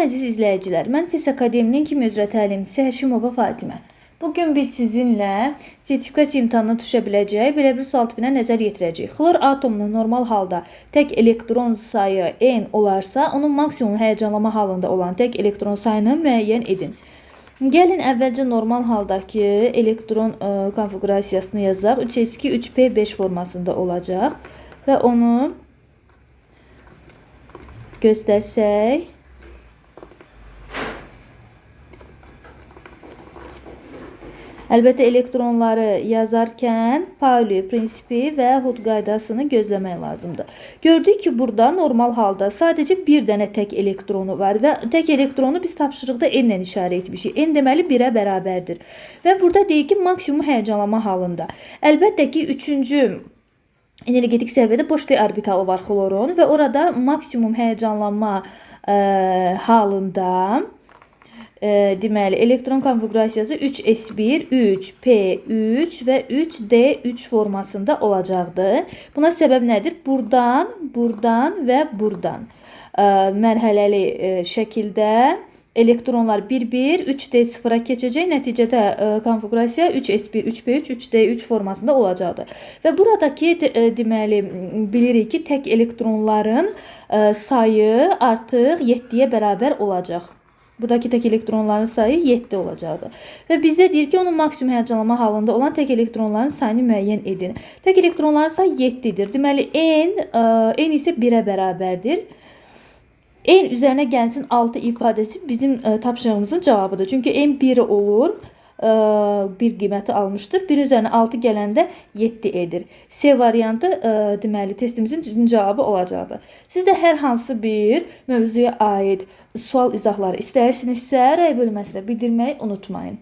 əziz izləyicilər, mən Fes Akademinin Kimya üzrə təlimçisi Həşimova Fatimə. Bugün biz sizinlə sertifikasiya imtahanına düşə biləcək belə bir sual tipinə nəzər yetirəcəyik. Xlor atomunun normal halda tək elektron sayı n olarsa, onun maksimum həyəcanlama halında olan tək elektron sayını müəyyən edin. Gəlin əvvəlcə normal haldakı elektron konfigurasiyasını yazaq. 3s2 3p5 formasında olacaq və onu göstərsək. Əlbəttə elektronları yazarkən Pauli prinsipi və Hut qaydasını gözləmək lazımdır. Gördük ki, burada normal halda sadəcə bir dənə tək elektronu var və tək elektronu biz tapşırıqda n ilə işarə etmişik. N deməli 1-ə bərabərdir. Və burada deyək ki, maksimum həyəcanlama halında. Əlbəttə ki, 3-cü energetik səviyyədə boş D orbitalı var xlorun və orada maksimum həyəcanlanma halında deməli elektron konfigurasiyası 3s1, 3p3 və 3d3 formasında olacaqdır. Buna səbəb nədir? Buradan və buradan mərhələli şəkildə elektronlar 1-1, 3d0-a keçəcək. Nəticədə konfigurasiya 3s1, 3p3, 3d3 formasında olacaqdır. Və buradakı deməli bilirik ki, tək elektronların sayı artıq 7-yə bərabər olacaq. Buradakı tək elektronların sayı 7 olacaqdır. Və bizdə deyir ki, onun maksimum həyəcanlama halında olan tək elektronların sayını müəyyən edin. Tək elektronların sayı 7-dir. Deməli, n isə 1-ə bərabərdir. N üzərinə gəlsin 6 ifadəsi bizim tapşırığımızın cavabıdır. Çünki n 1 olur, 1 qiyməti almışdır. 1 üzərinə 6 gələndə 7 edir. C variantı deməli testimizin düzgün cavabı olacaqdır. Siz də hər hansı bir mövzuya aid sual izahları istəyirsinizsə, rəy bölməsində bildirməyi unutmayın.